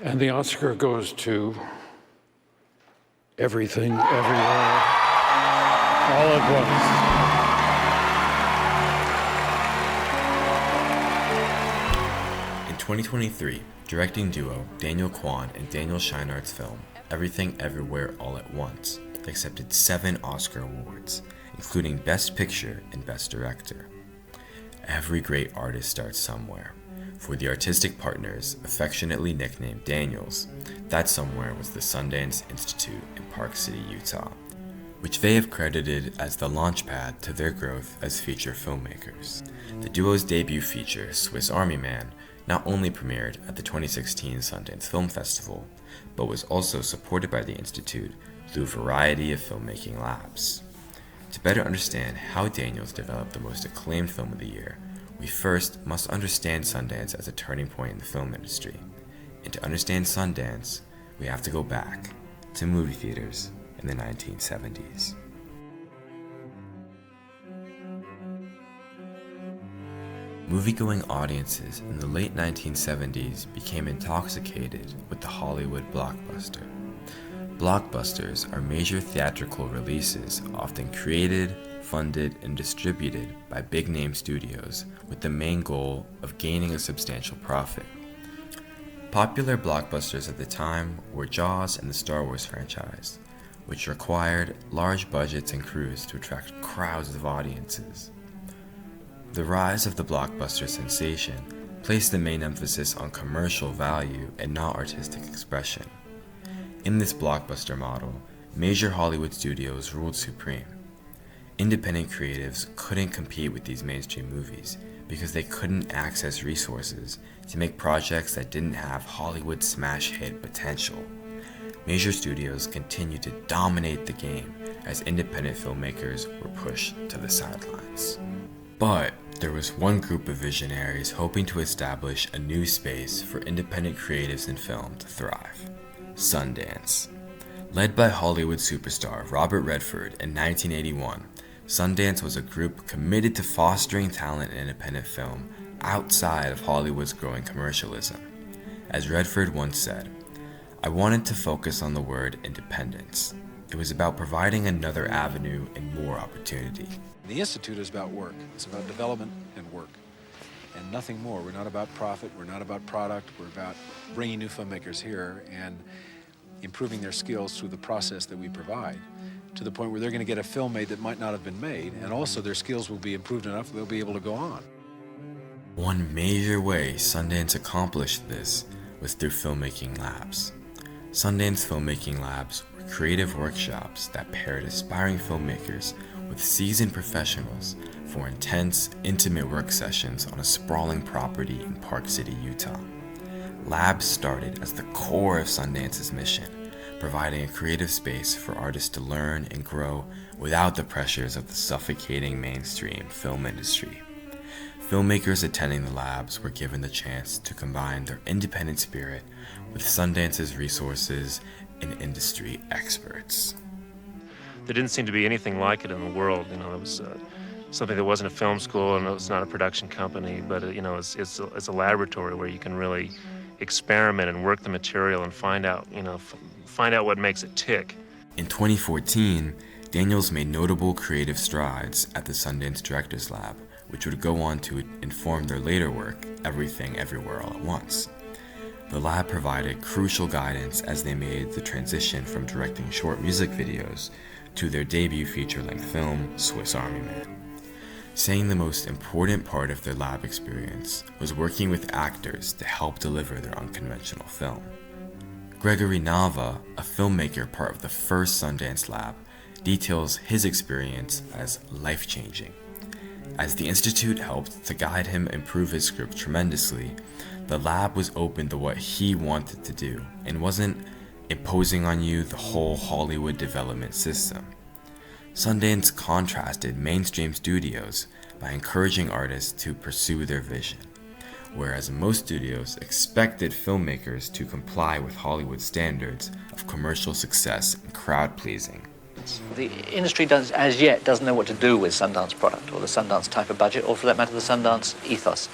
And the Oscar goes to Everything, Everywhere, All at In 2023, directing duo Daniel Kwan and Daniel Scheinart's film Everything Everywhere All at Once accepted 7 Oscar awards, including Best Picture and Best Director. Every great artist starts somewhere. For the artistic partners, affectionately nicknamed Daniels, that somewhere was the Sundance Institute in Park City, Utah, which they have credited as the launchpad to their growth as feature filmmakers. The duo's debut feature, Swiss Army Man, not only premiered at the 2016 Sundance Film Festival, but was also supported by the Institute through a variety of filmmaking labs. To better understand how Daniels developed the most acclaimed film of the year, we first must understand Sundance as a turning point in the film industry. And to understand Sundance, we have to go back to movie theaters in the 1970s. Moviegoing audiences in the late 1970s became intoxicated with the Hollywood blockbuster. Blockbusters are major theatrical releases often created, funded, and distributed by big-name studios with the main goal of gaining a substantial profit. Popular blockbusters at the time were Jaws and the Star Wars franchise, which required large budgets and crews to attract crowds of audiences. The rise of the blockbuster sensation placed the main emphasis on commercial value and not artistic expression. In this blockbuster model, major Hollywood studios ruled supreme. Independent creatives couldn't compete with these mainstream movies because they couldn't access resources to make projects that didn't have Hollywood smash hit potential. Major studios continued to dominate the game as independent filmmakers were pushed to the sidelines. But there was one group of visionaries hoping to establish a new space for independent creatives in film to thrive: Sundance. Led by Hollywood superstar Robert Redford in 1981, Sundance was a group committed to fostering talent in independent film outside of Hollywood's growing commercialism. As Redford once said, "I wanted to focus on the word independence. It was about providing another avenue and more opportunity." The Institute is about work. It's about development and work, and nothing more. We're not about profit. We're not about product. We're about bringing new filmmakers here and improving their skills through the process that we provide, to the point where they're going to get a film made that might not have been made, and also their skills will be improved enough that they'll be able to go on. One major way Sundance accomplished this was through filmmaking labs. Sundance filmmaking labs were creative workshops that paired aspiring filmmakers with seasoned professionals for intense, intimate work sessions on a sprawling property in Park City, Utah. Labs started as the core of Sundance's mission, providing a creative space for artists to learn and grow without the pressures of the suffocating mainstream film industry. Filmmakers attending the labs were given the chance to combine their independent spirit with Sundance's resources and industry experts. There didn't seem to be anything like it in the world. It was something that wasn't a film school and it was not a production company, but it's a laboratory where you can really experiment and work the material and find out what makes it tick. In 2014, Daniels made notable creative strides at the Sundance Directors Lab, which would go on to inform their later work, Everything Everywhere All at Once. The lab provided crucial guidance as they made the transition from directing short music videos to their debut feature-length film, Swiss Army Man. Saying the most important part of their lab experience was working with actors to help deliver their unconventional film. Gregory Nava, a filmmaker part of the first Sundance Lab, details his experience as life-changing. As the Institute helped to guide him improve his script tremendously, the lab was open to what he wanted to do and wasn't imposing on you the whole Hollywood development system. Sundance contrasted mainstream studios by encouraging artists to pursue their vision, whereas most studios expected filmmakers to comply with Hollywood standards of commercial success and crowd-pleasing. The industry as yet doesn't know what to do with Sundance product or the Sundance type of budget, or for that matter the Sundance ethos.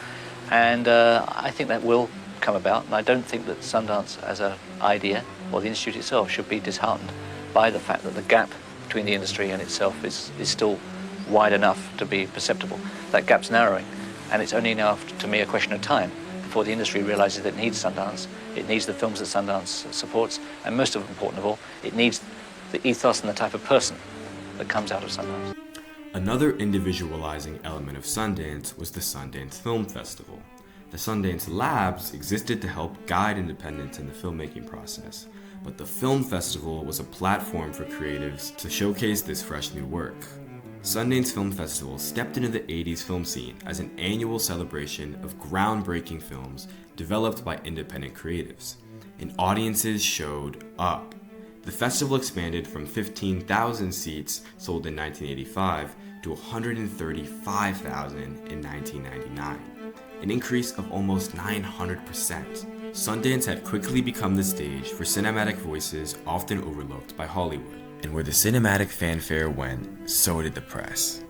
And I think that will come about, and I don't think that Sundance as an idea or the Institute itself should be disheartened by the fact that the gap between the industry and itself is still wide enough to be perceptible. That gap's narrowing, and it's only now, to me, a question of time before the industry realizes that it needs Sundance, it needs the films that Sundance supports, and most important of all, it needs the ethos and the type of person that comes out of Sundance. Another individualizing element of Sundance was the Sundance Film Festival. The Sundance Labs existed to help guide independents in the filmmaking process, but the film festival was a platform for creatives to showcase this fresh new work. Sundance Film Festival stepped into the 80s film scene as an annual celebration of groundbreaking films developed by independent creatives, and audiences showed up. The festival expanded from 15,000 seats sold in 1985 to 135,000 in 1999, an increase of almost 900%. Sundance had quickly become the stage for cinematic voices often overlooked by Hollywood. And where the cinematic fanfare went, so did the press.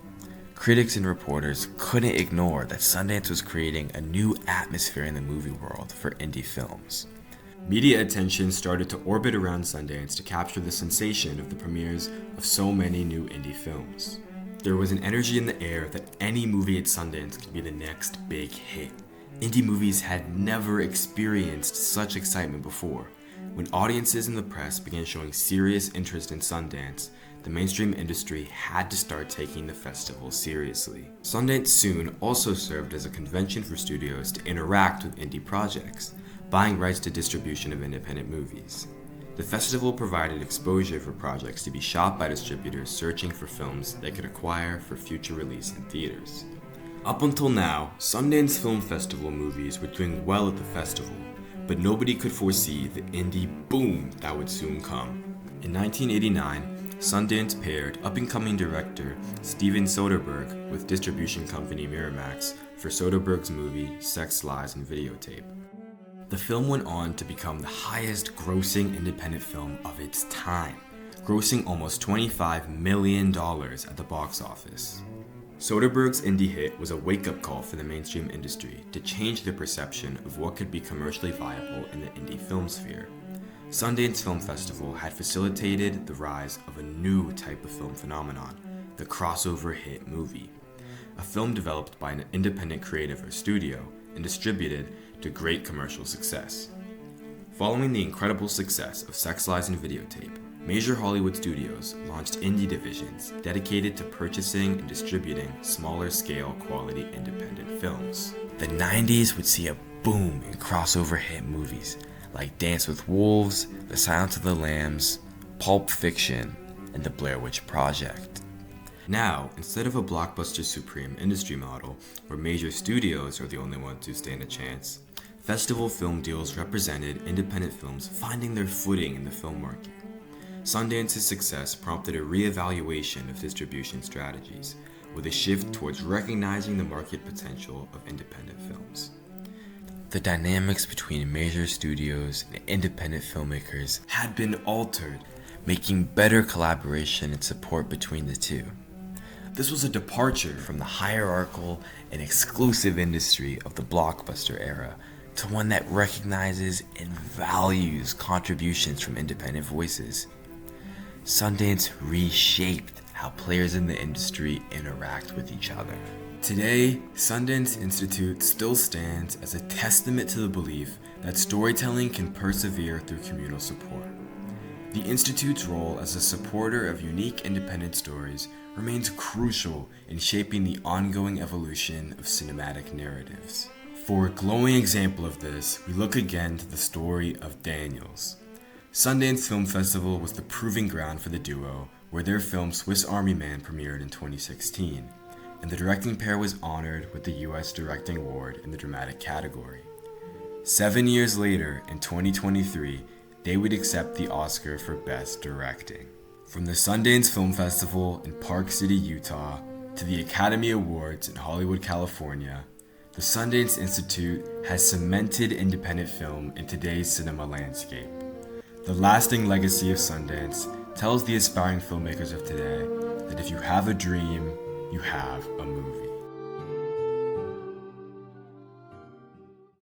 Critics and reporters couldn't ignore that Sundance was creating a new atmosphere in the movie world for indie films. Media attention started to orbit around Sundance to capture the sensation of the premieres of so many new indie films. There was an energy in the air that any movie at Sundance could be the next big hit. Indie movies had never experienced such excitement before. When audiences and the press began showing serious interest in Sundance, the mainstream industry had to start taking the festival seriously. Sundance soon also served as a convention for studios to interact with indie projects, buying rights to distribution of independent movies. The festival provided exposure for projects to be shot by distributors searching for films they could acquire for future release in theaters. Up until now, Sundance Film Festival movies were doing well at the festival, but nobody could foresee the indie boom that would soon come. In 1989, Sundance paired up-and-coming director Steven Soderbergh with distribution company Miramax for Soderbergh's movie Sex, Lies, and Videotape. The film went on to become the highest-grossing independent film of its time, grossing almost $25 million at the box office. Soderbergh's indie hit was a wake-up call for the mainstream industry to change the perception of what could be commercially viable in the indie film sphere. Sundance Film Festival had facilitated the rise of a new type of film phenomenon, the crossover hit movie, a film developed by an independent creative or studio and distributed to great commercial success. Following the incredible success of Sex, Lies, and Videotape, major Hollywood studios launched indie divisions dedicated to purchasing and distributing smaller-scale quality independent films. The 90s would see a boom in crossover hit movies like Dance with Wolves, The Silence of the Lambs, Pulp Fiction, and The Blair Witch Project. Now, instead of a blockbuster supreme industry model where major studios are the only ones who stand a chance, festival film deals represented independent films finding their footing in the film market. Sundance's success prompted a re-evaluation of distribution strategies, with a shift towards recognizing the market potential of independent films. The dynamics between major studios and independent filmmakers had been altered, making better collaboration and support between the two. This was a departure from the hierarchical and exclusive industry of the blockbuster era to one that recognizes and values contributions from independent voices. Sundance reshaped how players in the industry interact with each other. Today, Sundance Institute still stands as a testament to the belief that storytelling can persevere through communal support. The Institute's role as a supporter of unique independent stories remains crucial in shaping the ongoing evolution of cinematic narratives. For a glowing example of this, we look again to the story of Daniels. Sundance Film Festival was the proving ground for the duo, where their film Swiss Army Man premiered in 2016, and the directing pair was honored with the U.S. Directing Award in the dramatic category. 7 years later, in 2023, they would accept the Oscar for Best Directing. From the Sundance Film Festival in Park City, Utah, to the Academy Awards in Hollywood, California, the Sundance Institute has cemented independent film in today's cinema landscape. The lasting legacy of Sundance tells the aspiring filmmakers of today that if you have a dream, you have a movie.